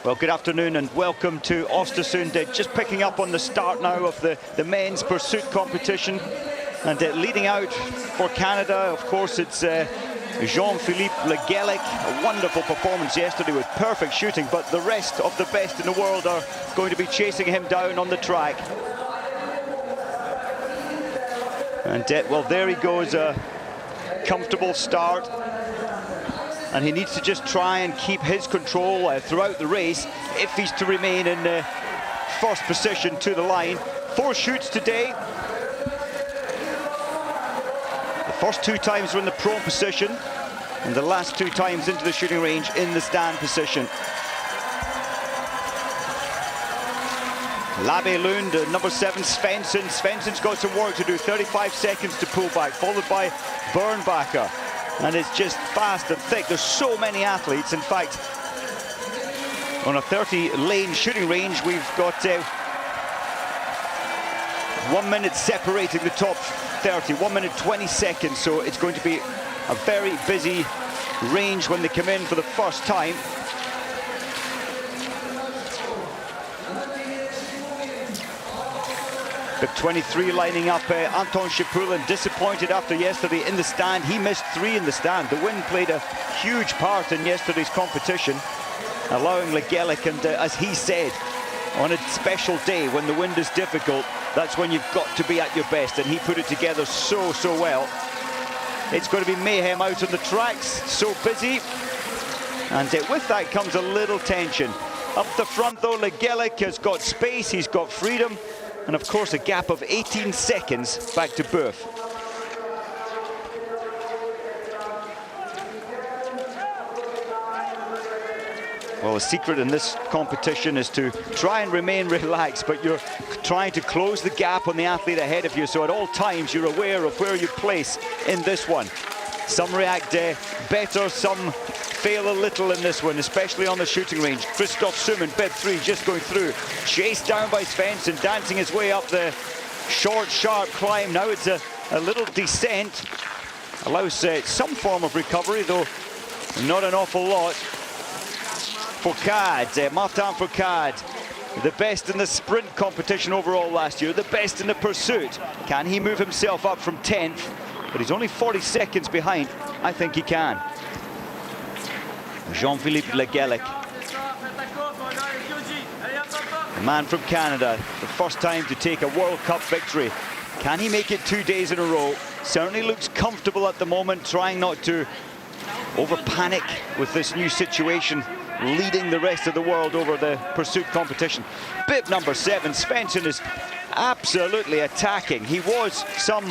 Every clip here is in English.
Well, good afternoon and welcome to Östersund. Just picking up on the start now of the men's pursuit competition. And leading out for Canada, of course, it's Jean-Philippe Le Guelec. A wonderful performance yesterday with perfect shooting, but the rest of the best in the world are going to be chasing him down on the track. And well, there he goes, a comfortable start. And he needs to just try and keep his control throughout the race if he's to remain in first position to the line. 4 shoots today. The first 2 times were in the prone position, and the last 2 times into the shooting range in the stand position. Labe Lund, number 7, Svensson. Svensson's got some work to do, 35 seconds to pull back, followed by Bernbacher. And it's just fast and thick. There's so many athletes. In fact, on a 30-lane shooting range, we've got 1 minute separating the top 30, 1 minute 20 seconds. So it's going to be a very busy range when they come in for the first time. The 23 lining up, Anton Shipulin, disappointed after yesterday in the stand. He missed 3 in the stand. The wind played a huge part in yesterday's competition, allowing Le Guelec, and as he said, on a special day when the wind is difficult, that's when you've got to be at your best, and he put it together so well. It's going to be mayhem out on the tracks, so busy, and with that comes a little tension. Up the front though, Le Guelec has got space, he's got freedom, and of course a gap of 18 seconds back to Boeuf. Well, the secret in this competition is to try and remain relaxed, but you're trying to close the gap on the athlete ahead of you, so at all times you're aware of where you place in this one. Some react better, some fail a little in this one, especially on the shooting range. Christoph Summen, bed 3, just going through. Chased down by Svensson, dancing his way up the short, sharp climb. Now it's a little descent. Allows some form of recovery, though not an awful lot. Fourcade, Martin Fourcade, the best in the sprint competition overall last year, the best in the pursuit. Can he move himself up from 10th? But he's only 40 seconds behind. I think he can. Jean-Philippe Le Guelec, a man from Canada, the first time to take a World Cup victory. Can he make it 2 days in a row? Certainly looks comfortable at the moment, trying not to over-panic with this new situation, leading the rest of the world over the pursuit competition. Bib number 7, Svensson, is absolutely attacking. He was some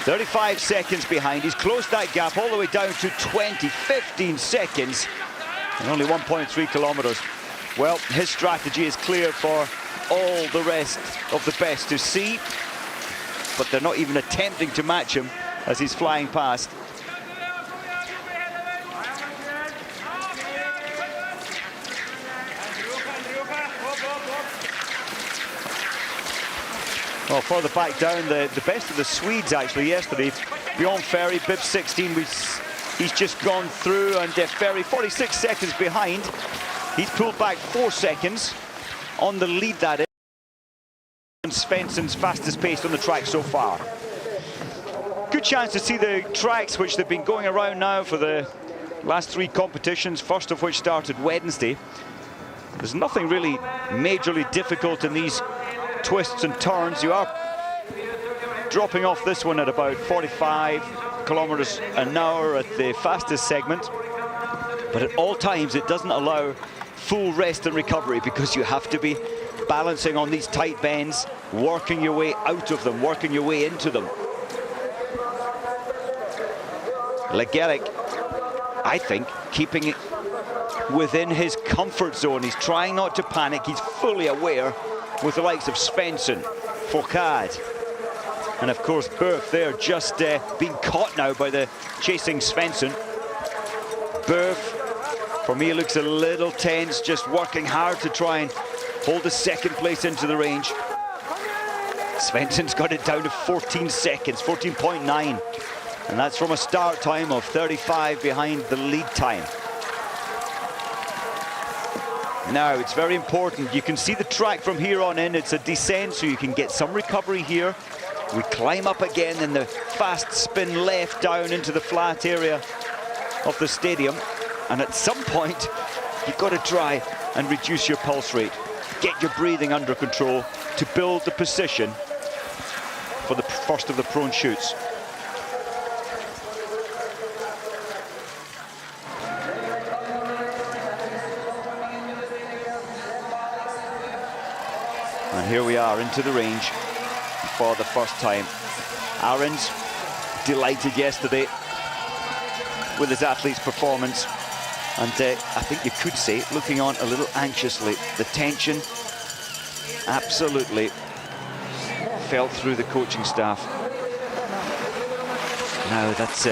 35 seconds behind. He's closed that gap all the way down to 15 seconds, and only 1.3 kilometers. Well, his strategy is clear for all the rest of the best to see, but they're not even attempting to match him as he's flying past. Well, further back down, the best of the Swedes actually yesterday. Bjorn Ferry, bib 16, he's just gone through, and Ferry 46 seconds behind. He's pulled back 4 seconds on the lead, that is. And Svensson's fastest pace on the track so far. Good chance to see the tracks which they've been going around now for the last 3 competitions, first of which started Wednesday. There's nothing really majorly difficult in these twists and turns. You are dropping off this one at about 45 kilometers an hour at the fastest segment, but at all times it doesn't allow full rest and recovery, because you have to be balancing on these tight bends, working your way out of them, working your way into them. Le Guelec, I think, keeping it within his comfort zone. He's trying not to panic. He's fully aware, with the likes of Svensson, Fourcade, and of course Boeuf there, just being caught now by the chasing Svensson. Boeuf, for me, looks a little tense, just working hard to try and hold the second place into the range. Svensson's got it down to 14 seconds, 14.9, and that's from a start time of 35 behind the lead time. Now, it's very important. You can see the track from here on in. It's a descent, so you can get some recovery here. We climb up again in the fast spin left down into the flat area of the stadium. And at some point, you've got to try and reduce your pulse rate. Get your breathing under control to build the position for the first of the prone shoots. And here we are into the range for the first time. Aaron's delighted yesterday with his athlete's performance. And I think you could say, looking on a little anxiously, the tension absolutely felt through the coaching staff. Now that's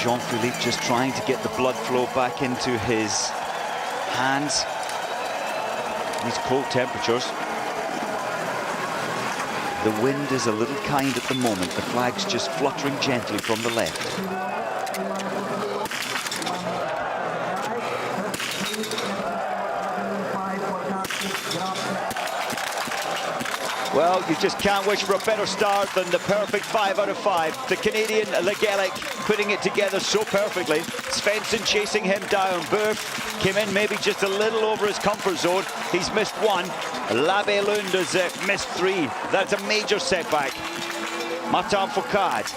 Jean-Philippe just trying to get the blood flow back into his hands. These cold temperatures. The wind is a little kind at the moment. The flag's just fluttering gently from the left. Well, you just can't wish for a better start than the perfect 5 out of 5. The Canadian Legelic putting it together so perfectly. Svensson chasing him down. Booth came in maybe just a little over his comfort zone. He's missed 1. Labelund has missed 3. That's a major setback. Martin Fourcade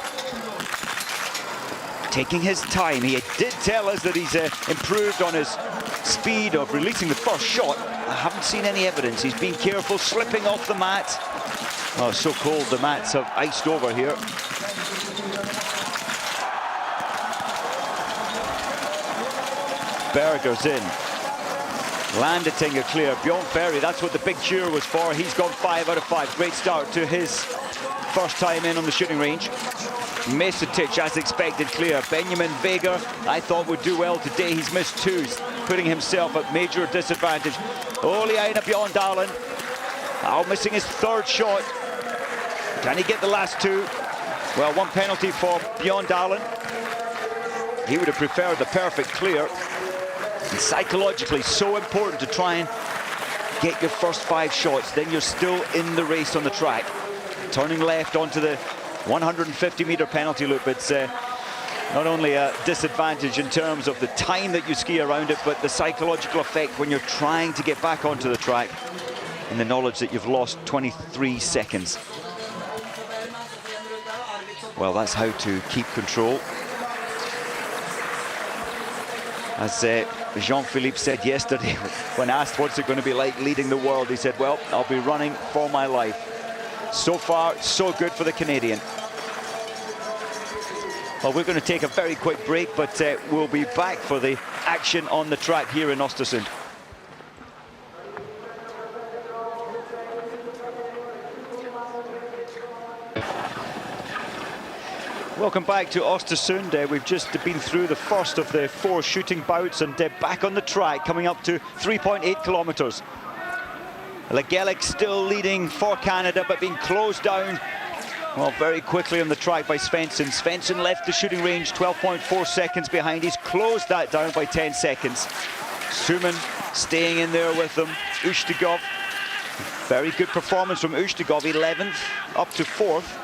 taking his time. He did tell us that he's improved on his speed of releasing the first shot. I haven't seen any evidence. He's been careful, slipping off the mat. Oh, so cold, the mats have iced over here. Berger's in. Landetinga clear. Bjorn Ferry, that's what the big cheer was for. He's gone 5 out of 5. Great start to his first time in on the shooting range. Mesutic, as expected, clear. Benjamin Vega, I thought would do well today. He's missed 2, putting himself at major disadvantage. Oleaina Bjorndalen, missing his 3rd shot. Can he get the last 2? Well, 1 penalty for Bjorndalen. He would have preferred the perfect clear. And psychologically, so important to try and get your first 5 shots. Then you're still in the race on the track. Turning left onto the 150-meter penalty loop. It's not only a disadvantage in terms of the time that you ski around it, but the psychological effect when you're trying to get back onto the track and the knowledge that you've lost 23 seconds. Well, that's how to keep control. As Jean-Philippe said yesterday, when asked what's it going to be like leading the world, he said, well, I'll be running for my life. So far, so good for the Canadian. Well, we're going to take a very quick break, but we'll be back for the action on the track here in Östersund. Welcome back to Östersund. We've just been through the first of the 4 shooting bouts and back on the track, coming up to 3.8 kilometers. Legelic still leading for Canada, but being closed down, well, very quickly on the track by Svensson. Svensson left the shooting range 12.4 seconds behind. He's closed that down by 10 seconds. Suman staying in there with them. Ustigov, very good performance from Ustigov, 11th up to 4th.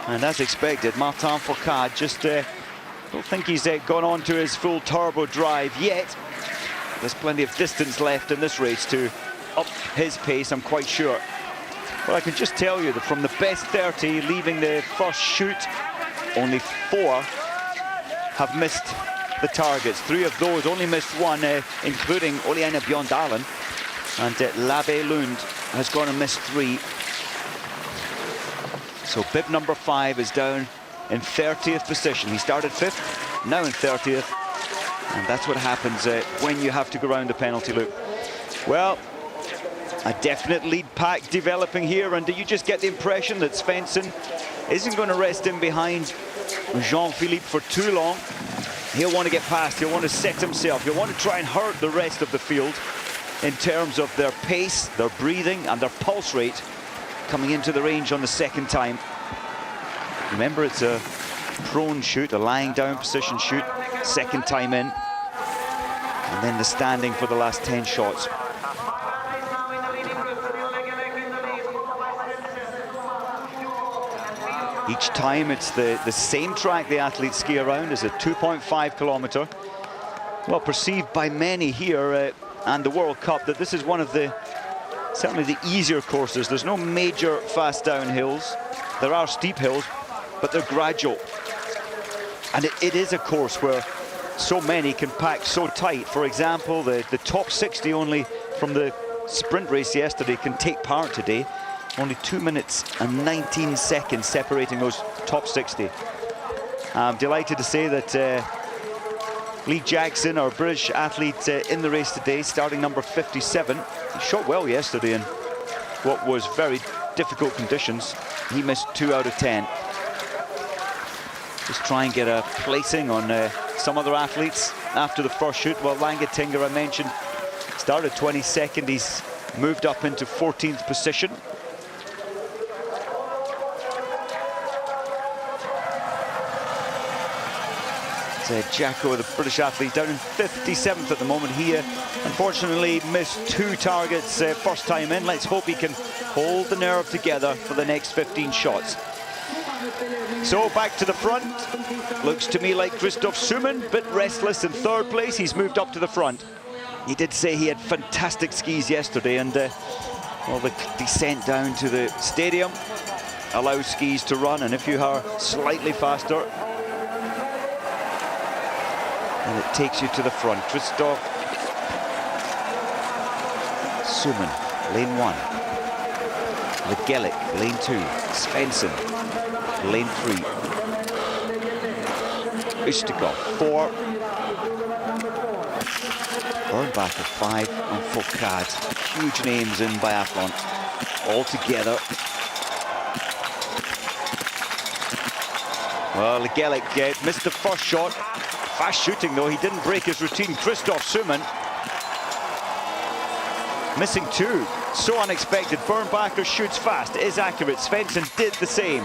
And as expected, Martin Fourcade just don't think he's gone on to his full turbo drive yet. There's plenty of distance left in this race to up his pace, I'm quite sure. Well, I can just tell you that from the best 30 leaving the first shoot, only 4 have missed the targets. 3 of those only missed 1, including Oleaina Bjorndalen. And Labelund has gone and missed 3. So bib number 5 is down in 30th position. He started 5th, now in 30th. And that's what happens when you have to go around the penalty loop. Well, a definite lead pack developing here, and do you just get the impression that Svensson isn't going to rest in behind Jean-Philippe for too long? He'll want to get past, he'll want to set himself, he'll want to try and hurt the rest of the field in terms of their pace, their breathing, and their pulse rate coming into the range on the second time. Remember, it's a prone shoot, a lying down position shoot, second time in. And then the standing for the last 10 shots. Each time it's the same track the athletes ski around. Is a 2.5 kilometer. Well, perceived by many here and the World Cup that this is one of the, certainly the easier courses. There's no major fast downhills. There are steep hills, but they're gradual. And it is a course where so many can pack so tight. For example, the top 60 only from the sprint race yesterday can take part today. Only 2 minutes and 19 seconds separating those top 60. I'm delighted to say that Lee Jackson, our British athlete in the race today, starting number 57. He shot well yesterday in what was very difficult conditions. He missed 2 out of 10. Just try and get a placing on some other athletes after the first shoot. Well, Langetinga, I mentioned, started 22nd. He's moved up into 14th position. Jacko, the British athlete, down in 57th at the moment. He unfortunately missed 2 targets first time in. Let's hope he can hold the nerve together for the next 15 shots. So back to the front. Looks to me like Christoph Suman, bit restless in 3rd place. He's moved up to the front. He did say he had fantastic skis yesterday, and well, the descent down to the stadium allows skis to run, and if you are slightly faster, and it takes you to the front. Christoph Suman, lane 1. Legelik, lane 2. Svensson, lane 3. Ustikov, 4. Bernbacher, 5. And Foucault. Huge names in biathlon. All together. Well, Legelik missed the first shot. Fast shooting, though. He didn't break his routine. Christoph Suman missing 2. So unexpected. Bernbacher shoots fast, is accurate. Svensson did the same.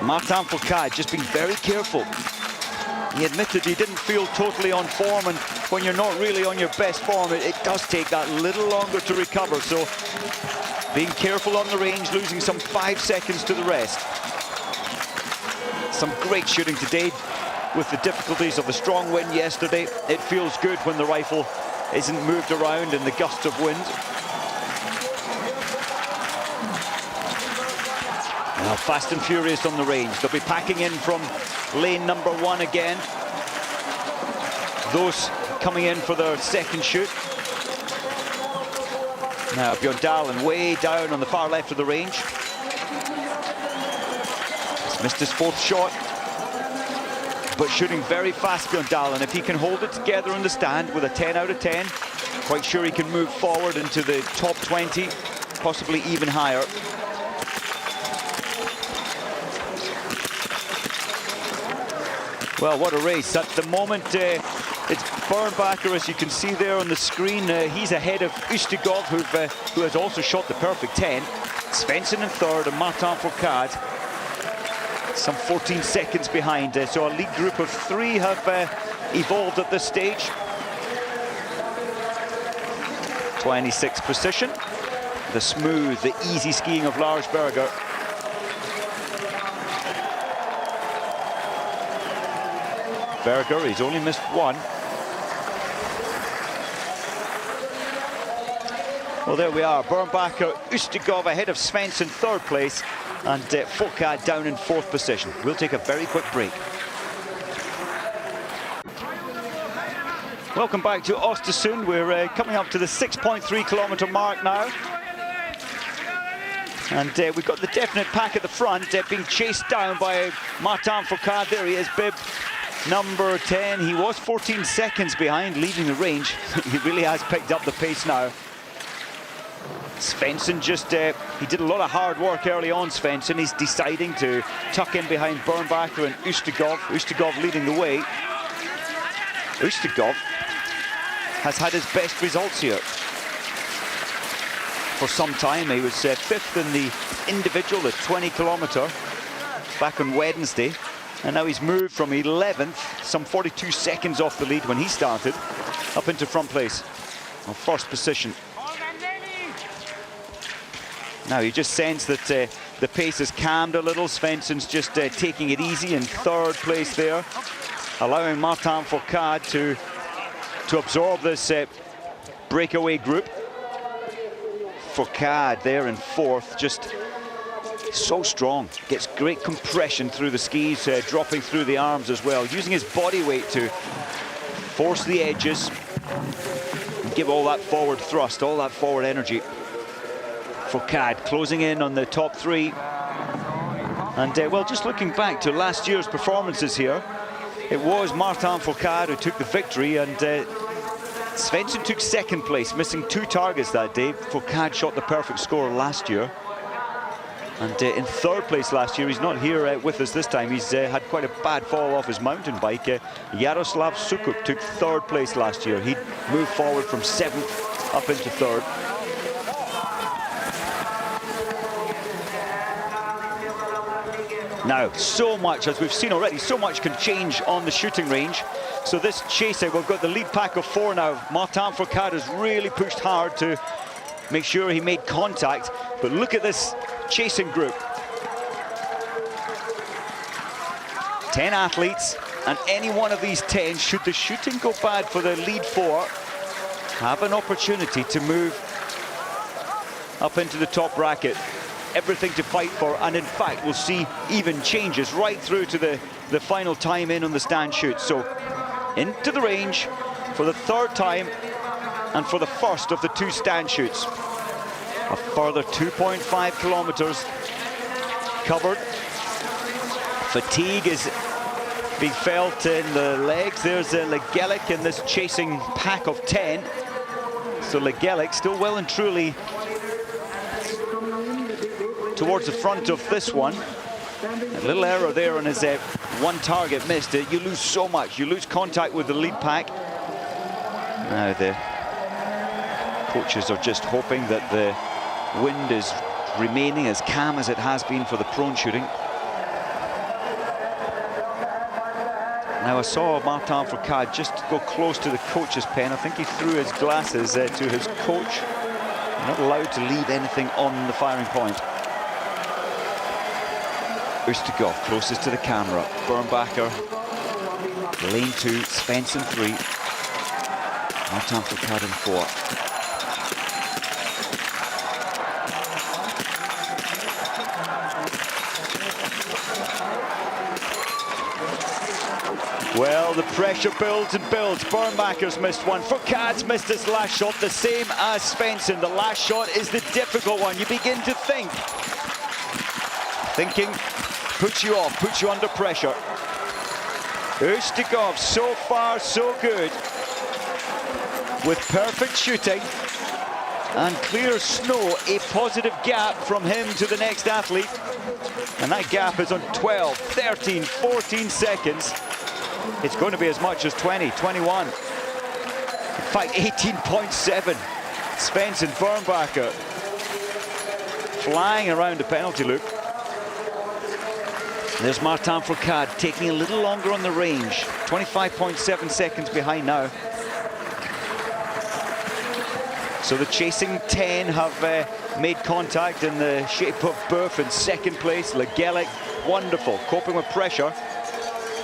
Martin Foucault just being very careful. He admitted he didn't feel totally on form, and when you're not really on your best form, it does take that little longer to recover. So being careful on the range, losing some 5 seconds to the rest. Some great shooting today. With the difficulties of the strong wind yesterday, it feels good when the rifle isn't moved around in the gusts of wind. Now, fast and furious on the range. They'll be packing in from lane number 1 again. Those coming in for their 2nd shoot. Now, Björn Dahlen way down on the far left of the range. He's missed his 4th shot. But shooting very fast, Björn Dahlen. If he can hold it together in the stand with a 10 out of 10, quite sure he can move forward into the top 20, possibly even higher. Well, what a race. At the moment, it's Bernbacher, as you can see there on the screen. He's ahead of Ustikov, who has also shot the perfect 10. Svensson in 3rd, and Martin Foucault some 14 seconds behind. So a lead group of 3 have evolved at this stage. 26th position. The smooth, the easy skiing of Lars Berger. Berger, he's only missed 1. Well, there we are. Bernbacher, Ustikov ahead of Svensson, 3rd place. And Foucault down in 4th position. We'll take a very quick break. Welcome back to Östersund. We're coming up to the 6.3 kilometer mark now. And we've got the definite pack at the front, being chased down by Martin Foucault. There he is, bib number 10. He was 14 seconds behind, leaving the range. He really has picked up the pace now. Svensson just, he did a lot of hard work early on, Svensson. He's deciding to tuck in behind Bernbacher and Ustikov. Ustikov leading the way. Ustikov has had his best results here for some time. He was 5th in the individual, the 20 kilometer, back on Wednesday. And now he's moved from 11th, some 42 seconds off the lead when he started, up into front place, or first position. Now you just sense that the pace has calmed a little. Svensson's just taking it easy in third place there, allowing Martin Fourcade to absorb this breakaway group. Fourcade there in fourth, just so strong. Gets great compression through the skis, dropping through the arms as well, using his body weight to force the edges and give all that forward thrust, all that forward energy. Fourcade closing in on the top three. And well, just looking back to last year's performances here, it was Martin Fourcade who took the victory, and Svensson took second place, missing 2 targets that day. Fourcade shot the perfect score last year. And in third place last year, he's not here with us this time. He's had quite a bad fall off his mountain bike. Jaroslav Sukuk took third place last year. He moved forward from 7th up into third. Now, so much, as we've seen already, so much can change on the shooting range. So this chase out, we've got the lead pack of 4 now. Martin Fourcade has really pushed hard to make sure he made contact. But look at this chasing group. 10 athletes, and any one of these 10, should the shooting go bad for the lead 4, have an opportunity to move up into the top bracket. Everything to fight for, and in fact we'll see even changes right through to the final time in on the stand shoot. So into the range for the 3rd time and for the first of the 2 stand shoots. A further 2.5 kilometers covered. Fatigue is being felt in the legs. There's Legelic in this chasing pack of 10. So Legelic still well and truly towards the front of this one. A little error there on his one target missed. You lose so much. You lose contact with the lead pack. Now the coaches are just hoping that the wind is remaining as calm as it has been for the prone shooting. Now I saw Martin Fourcade just go close to the coach's pen. I think he threw his glasses to his coach. Not allowed to leave anything on the firing point. Ustigov closest to the camera. Bernbacher, lane 2, Svensson 3. Martin Fourcade in 4. Well, the pressure builds and builds. Bernbacher's missed one. Fourcade's missed his last shot, the same as Svensson. The last shot is the difficult one. You begin to think. Thinking puts you off, puts you under pressure. Ustigov, so far so good, with perfect shooting and clear snow, a positive gap from him to the next athlete, and that gap is on 12, 13, 14 seconds. It's going to be as much as 20, 21. In fact, 18.7. Svensson, Bernbacher flying around the penalty loop. There's Martin Fourcade taking a little longer on the range. 25.7 seconds behind now. So the chasing 10 have made contact in the shape of Burf in second place. Legelic, wonderful, coping with pressure.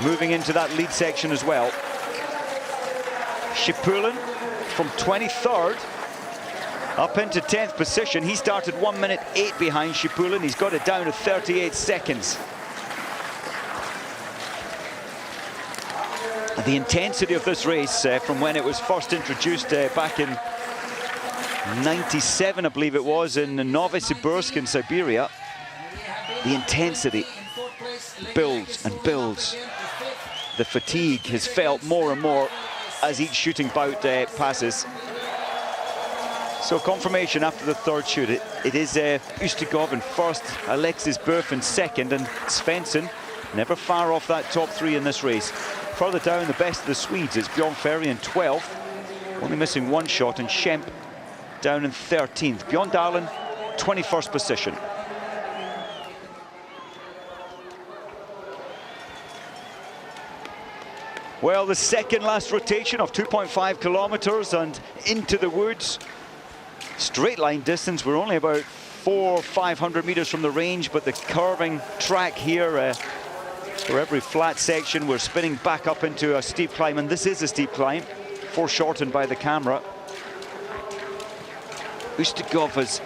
Moving into that lead section as well. Shipulin from 23rd up into 10th position. He started 1 minute 8 behind Shipulin. He's got it down to 38 seconds. The intensity of this race from when it was first introduced back in 97, I believe it was, in Novosibirsk in Siberia. The intensity builds and builds. The fatigue is felt more and more as each shooting bout passes. So confirmation after the 3rd shoot. It is Ustigov in first, Alexis Burf in second, and Svensson never far off that top 3 in this race. Further down, the best of the Swedes, it's Bjorn Ferry in 12th, only missing 1 shot, and Schemp down in 13th. Bjorn Darlin, 21st position. Well, the second last rotation of 2.5 kilometers and into the woods. Straight line distance, we're only about 400 or 500 meters from the range, but the curving track here, for every flat section, we're spinning back up into a steep climb, and this is a steep climb, foreshortened by the camera. Ustigov has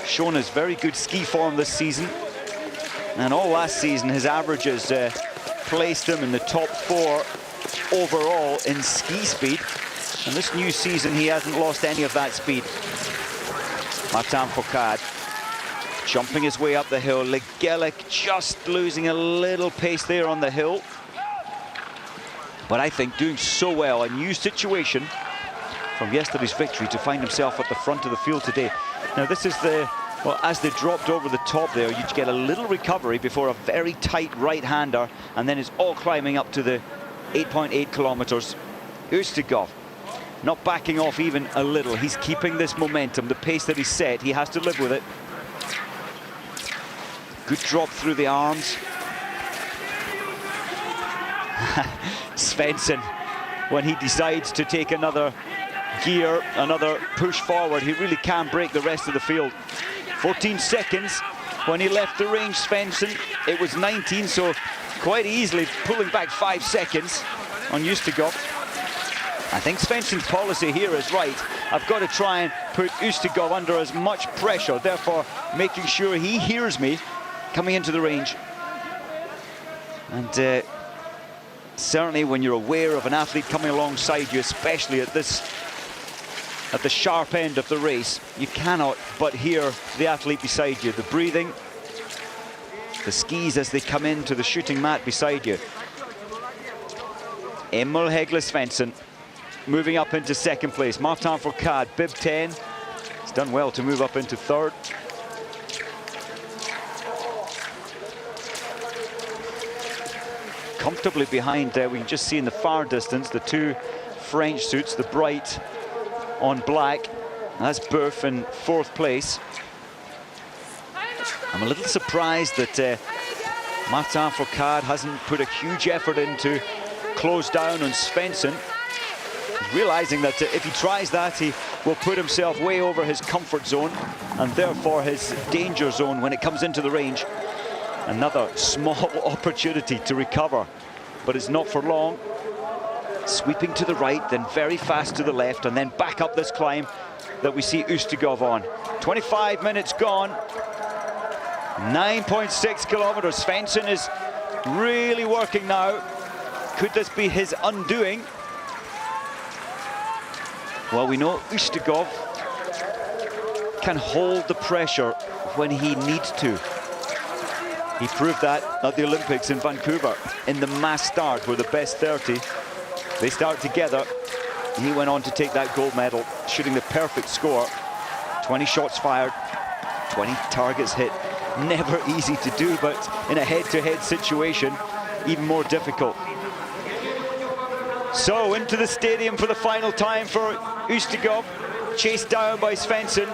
shown us very good ski form this season, and all last season his averages placed him in the top 4 overall in ski speed, and this new season he hasn't lost any of that speed. Martin Fourcade jumping his way up the hill. Legelic just losing a little pace there on the hill, but I think doing so well. A new situation from yesterday's victory to find himself at the front of the field today. Now this is the, well, as they dropped over the top there, you get a little recovery before a very tight right-hander, and then it's all climbing up to the 8.8 kilometers. Ustigov not backing off even a little. He's keeping this momentum, the pace that he set. He has to live with it. Good drop through the arms. Svensson, when he decides to take another gear, another push forward, he really can break the rest of the field. 14 seconds when he left the range, Svensson. It was 19, so quite easily pulling back 5 seconds on Ustigov. I think Svensson's policy here is right. I've got to try and put Ustigov under as much pressure, therefore making sure he hears me coming into the range. And certainly when you're aware of an athlete coming alongside you, especially at the sharp end of the race, you cannot but hear the athlete beside you. The breathing, the skis as they come into the shooting mat beside you. Emil Hegle Svensson moving up into second place. Martin Fourcade, bib 10. He's done well to move up into third. Comfortably behind there, we can just see in the far distance the 2 French suits, the bright on black. That's Boeuf in 4th place. I'm a little surprised that Martin Fourcade hasn't put a huge effort in to close down on Svensson. He's realizing that if he tries that, he will put himself way over his comfort zone and therefore his danger zone when it comes into the range. Another small opportunity to recover, but it's not for long. Sweeping to the right, then very fast to the left, and then back up this climb that we see Ustigov on. 25 minutes gone. 9.6 kilometers. Svensson is really working now. Could this be his undoing? Well, we know Ustigov can hold the pressure when he needs to. He proved that at the Olympics in Vancouver in the mass start, where the best 30, they start together. He went on to take that gold medal, shooting the perfect score. 20 shots fired, 20 targets hit. Never easy to do, but in a head-to-head situation, even more difficult. So into the stadium for the final time for Ustigov, chased down by Svensson,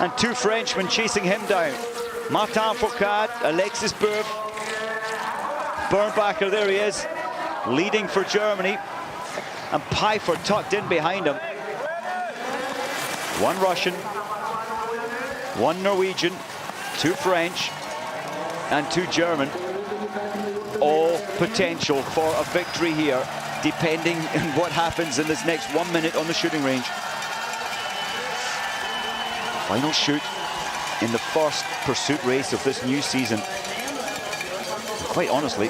and 2 Frenchmen chasing him down. Martin Fourcade, Alexis Boeuf, Bernbacher, there he is, leading for Germany, and Pfeiffer tucked in behind him. 1 Russian, 1 Norwegian, 2 French, and 2 German. All potential for a victory here, depending on what happens in this next 1 minute on the shooting range. Final shoot in the first pursuit race of this new season. And quite honestly,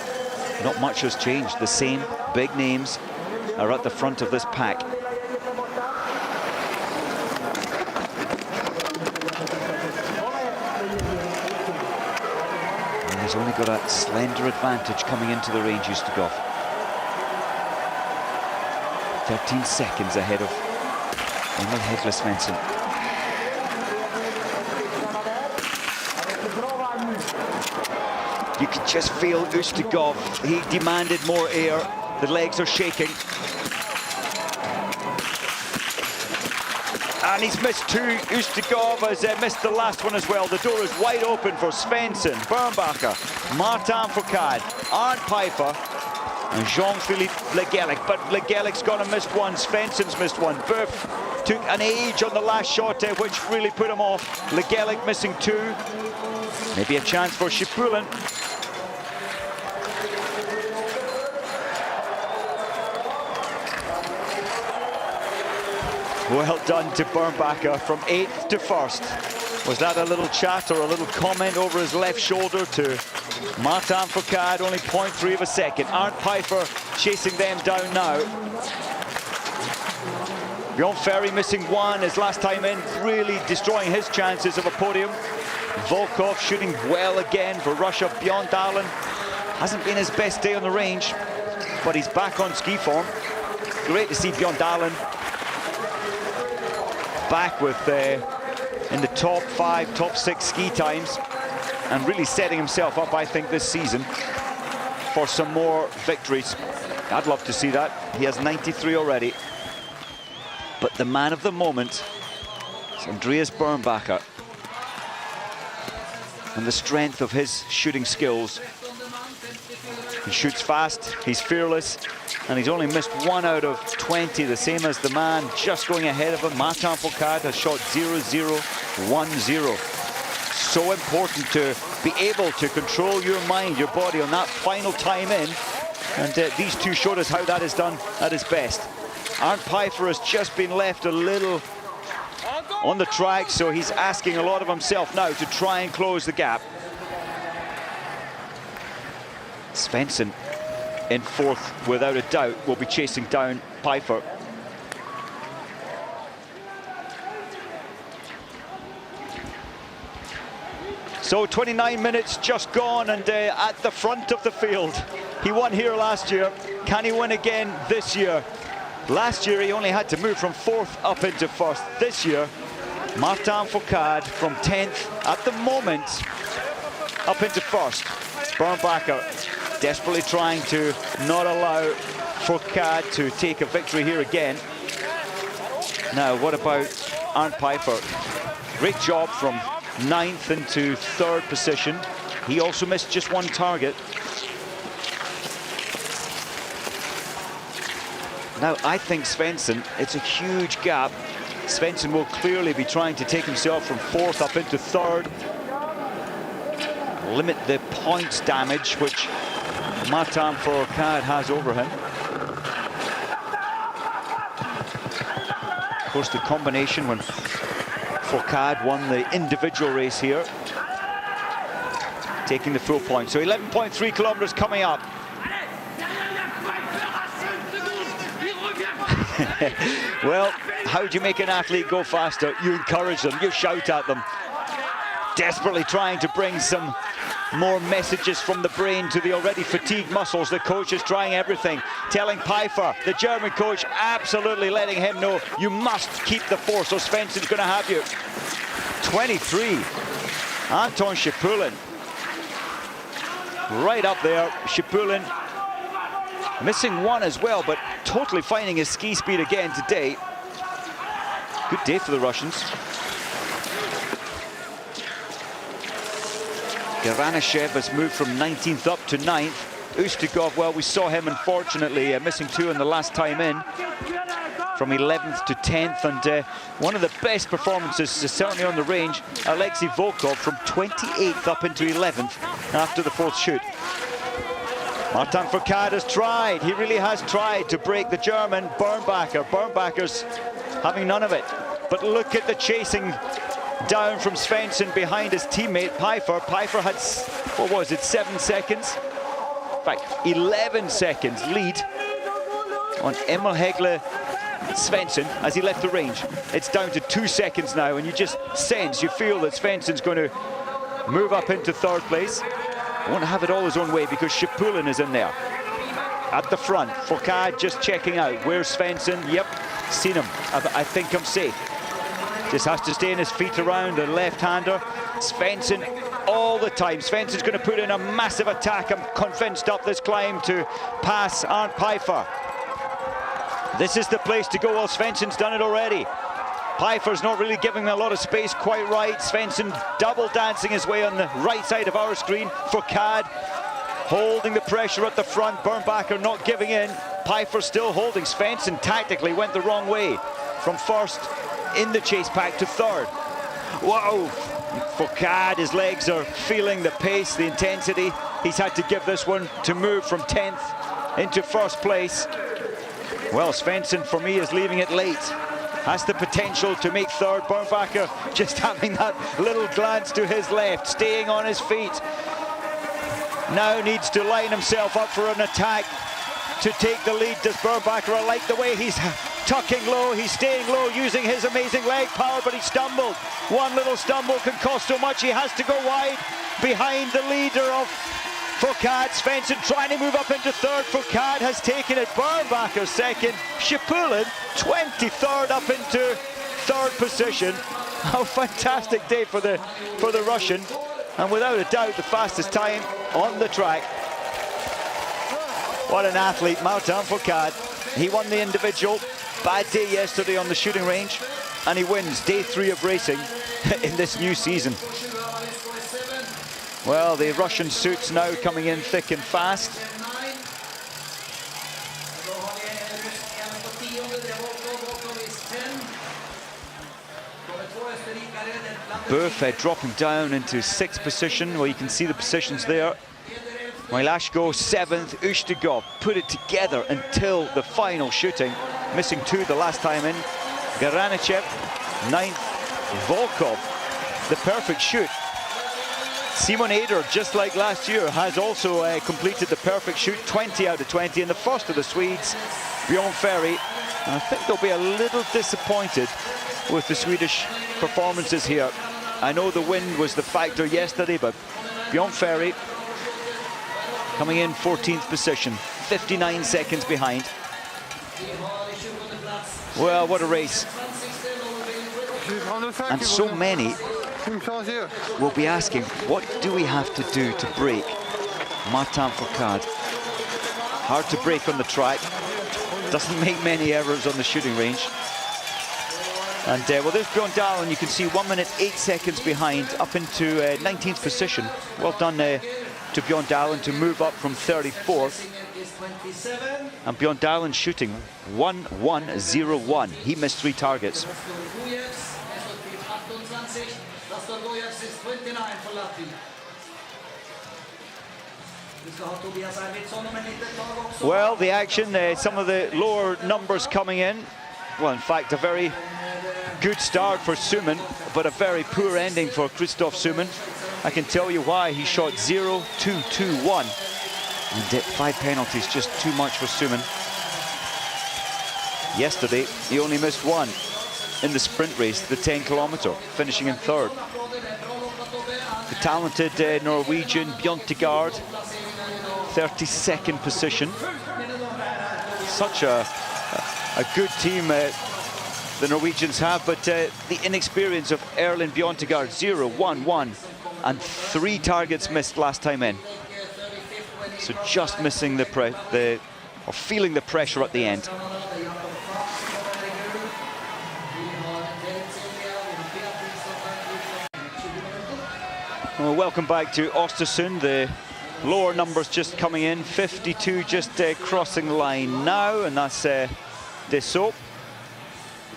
not much has changed. The same big names are at the front of this pack. And he's only got a slender advantage coming into the range, Ustigov. 13 seconds ahead of Emil Hegle Svensson. You can just feel Ustigov. He demanded more air. The legs are shaking. And he's missed 2. Ustigov has missed the last one as well. The door is wide open for Svensson, Bernbacher, Martin Fourcade, Arnd Pfeiffer, and Jean-Philippe Legelic, but Legelic's got a missed one, Svensson's missed one. Boeuf took an age on the last shot there, which really put him off. Legelic missing 2. Maybe a chance for Schipulin. Well done to Bernbacher from 8th to 1st. Was that a little chat or a little comment over his left shoulder to Martin Fourcade? Only 0.3 of a second. Arndt Pfeiffer chasing them down now. Bjorn Ferry missing 1 his last time in, really destroying his chances of a podium. Volkov shooting well again for Russia. Bjorn Dahlen hasn't been his best day on the range, but he's back on ski form. Great to see Bjorn Dahlen back with in the top 5, top 6 ski times, and really setting himself up, I think, this season for some more victories. I'd love to see that. He has 93 already. But the man of the moment is Andreas Bernbacher. And the strength of his shooting skills. He shoots fast, he's fearless, and he's only missed 1 out of 20, the same as the man just going ahead of him. Martin Fourcade has shot 0-0-1-0. So important to be able to control your mind, your body on that final time in. And these two showed us how that is done at his best. Arndt Pfeiffer has just been left a little on the track, so he's asking a lot of himself now to try and close the gap. Svensson in 4th, without a doubt, will be chasing down Pfeiffer. So 29 minutes just gone, and at the front of the field. He won here last year. Can he win again this year? Last year he only had to move from 4th up into 1st. This year, Martin Fourcade from 10th at the moment up into 1st. Bernbacher desperately trying to not allow Fourcade to take a victory here again. Now, what about Arndt Pfeiffer? Great job from 9th into 3rd position. He also missed just 1 target. Now, I think Svensson, it's a huge gap. Svensson will clearly be trying to take himself from 4th up into 3rd. Limit the points damage, which Martin Fourcade has over him. Of course, the combination when Fourcade won the individual race here, taking the full point. So 11.3 kilometers coming up. Well, how do you make an athlete go faster? You encourage them, you shout at them. Desperately trying to bring some more messages from the brain to the already fatigued muscles. The coach is trying everything, telling Pfeiffer, the German coach, absolutely letting him know, you must keep the force, or Svensson's going to have you. 23, Anton Schipulin. Right up there, Schipulin missing 1 as well, but totally finding his ski speed again today. Good day for the Russians. Garanashev has moved from 19th up to 9th. Ustikov, well, we saw him, unfortunately, missing 2 in the last time in. From 11th to 10th, and one of the best performances, certainly on the range, Alexei Volkov from 28th up into 11th after the 4th shoot. Martin Fourcade has tried, he really has tried to break the German Bernbacher. Bernbacher's having none of it. But look at the chasing down from Svensson behind his teammate Pfeiffer. Pfeiffer had, what was it, 7 seconds? In fact, 11 seconds lead on Emil Hegle Svensson as he left the range. It's down to 2 seconds now, and you just sense, you feel that Svensson's going to move up into 3rd place. Won't have it all his own way because Schipulin is in there at the front. Fourcade just checking out. Where's Svensson? Yep, seen him. I think I'm safe. Just has to stay on his feet around the left-hander. Svensson all the time. Svensson's going to put in a massive attack, I'm convinced, up this climb to pass Arndt Pfeiffer. This is the place to go. Well, Svensson's done it already. Pfeiffer's not really giving him a lot of space quite right. Svensson double dancing his way on the right side of our screen. Fourcade holding the pressure at the front. Bernbacher not giving in. Pfeiffer still holding. Svensson tactically went the wrong way from first in the chase pack to third. Whoa! Fourcade, his legs are feeling the pace, the intensity. He's had to give this one to move from 10th into first place. Well, Svensson, for me, is leaving it late. Has the potential to make third. Bernbacher just having that little glance to his left, staying on his feet. Now needs to line himself up for an attack to take the lead. Does Bernbacher? I like the way he's tucking low, he's staying low, using his amazing leg power, but he stumbled. One little stumble can cost so much. He has to go wide behind the leader of Fourcade. Svensson trying to move up into third. Fourcade has taken it. Bernbacher second. Schipulin 23rd up into third position. A fantastic day for the Russian, and without a doubt the fastest time on the track. What an athlete, Martin Fourcade. He won the individual. Bad day yesterday on the shooting range, and he wins day 3 of racing in this new season. Well, the Russian suits now coming in thick and fast. Burf dropping down into 6th position. Well, you can see the positions there. Milashko 7th, Ushtugov put it together until the final shooting, missing 2 the last time in. Garanichev 9th, Volkov the perfect shoot. Simon Eder, just like last year, has also completed the perfect shoot, 20 out of 20, and the first of the Swedes, Bjorn Ferry. I think they'll be a little disappointed with the Swedish performances here. I know the wind was the factor yesterday, but Bjorn Ferry coming in 14th position, 59 seconds behind. Well, what a race. And so many will be asking, what do we have to do to break Martin Fourcade? Hard to break on the track. Doesn't make many errors on the shooting range. And well, there's Bjorn Dahlen. You can see 1 minute 8 seconds behind, up into 19th position. Well done to Bjorn Dahlen to move up from 34th. And Bjorn Dahlen shooting 1-1-0-1. He missed 3 targets. Well, the action, some of the lower numbers coming in. Well, in fact, a very good start for Suman, but a very poor ending for Christoph Suman. I can tell you why. He shot 0-2-2-1. And 5 penalties, just too much for Suman. Yesterday, he only missed 1 in the sprint race, the 10-kilometer, finishing in 3rd. The talented Norwegian Bjørntegard, 32nd position. Such a good team the Norwegians have, but the inexperience of Erlend Bjørntegard, 0-1-1, and 3 targets missed last time in. So just missing or feeling the pressure at the end. Well, welcome back to Östersund. The lower numbers just coming in. 52 just crossing the line now, and that's Dessau.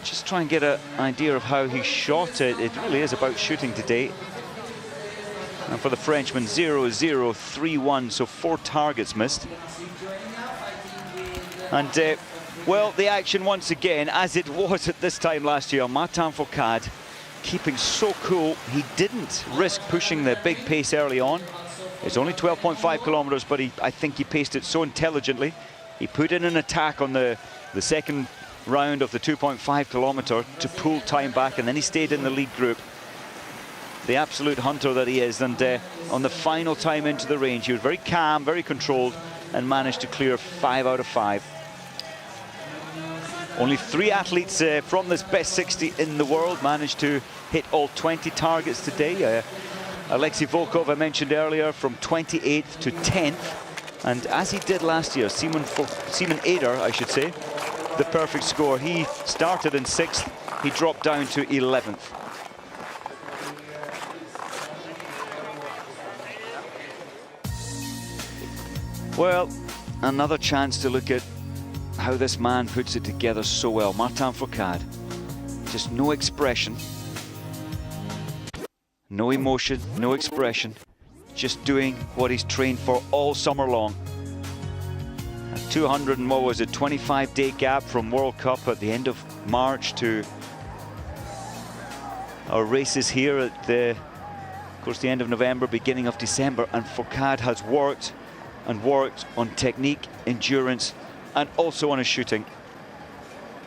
Just try and get an idea of how he shot it. It really is about shooting today. And for the Frenchman, 0-0-3-1, so 4 targets missed. And well, the action once again, as it was at this time last year, Martin Fourcade keeping so cool. He didn't risk pushing the big pace early on. It's only 12.5 kilometers, but I think he paced it so intelligently. He put in an attack on the second round of the 2.5 kilometer to pull time back, and then he stayed in the lead group. The absolute hunter that he is. And on the final time into the range, he was very calm, very controlled, and managed to clear 5 out of 5. Only 3 athletes from this best 60 in the world managed to hit all 20 targets today. Alexei Volkov, I mentioned earlier, from 28th to 10th. And as he did last year, Simon Eder, I should say, the perfect score. He started in 6th, he dropped down to 11th. Well, another chance to look at how this man puts it together so well. Martin Fourcade, just no expression, no emotion, no expression, just doing what he's trained for all summer long. A 200 and what was it, 25-day gap from World Cup at the end of March to our races here at the, of course, the end of November, beginning of December, and Fourcade has worked and worked on technique, endurance, and also on his shooting.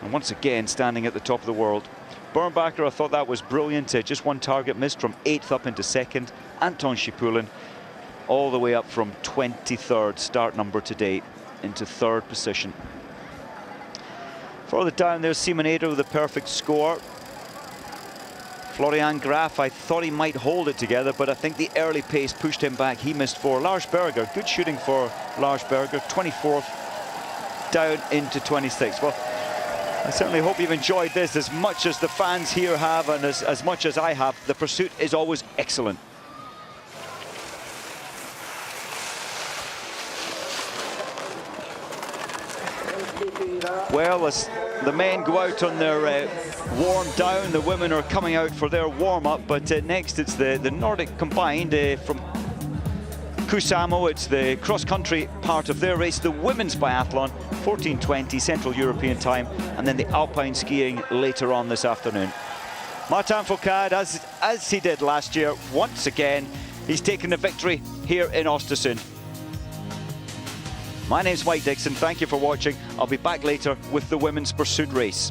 And once again, standing at the top of the world. Bernbacher, I thought that was brilliant. Just one target missed from 8th up into 2nd. Anton Shipulin, all the way up from 23rd, start number today, into 3rd position. Further down there's Simon Eder with a perfect score. Florian Graf, I thought he might hold it together, but I think the early pace pushed him back. He missed 4. Lars Berger, good shooting for Lars Berger, 24th, down into 26th. Well, I certainly hope you've enjoyed this as much as the fans here have, and as much as I have. The pursuit is always excellent. Well, as the men go out on their warm down, the women are coming out for their warm-up, but next it's the Nordic combined from Kusamo. It's the cross-country part of their race, the women's biathlon, 14:20 Central European time, and then the alpine skiing later on this afternoon. Martin Fourcade, as he did last year, once again, he's taken the victory here in Östersund. My name's Mike Dixon, thank you for watching. I'll be back later with the women's pursuit race.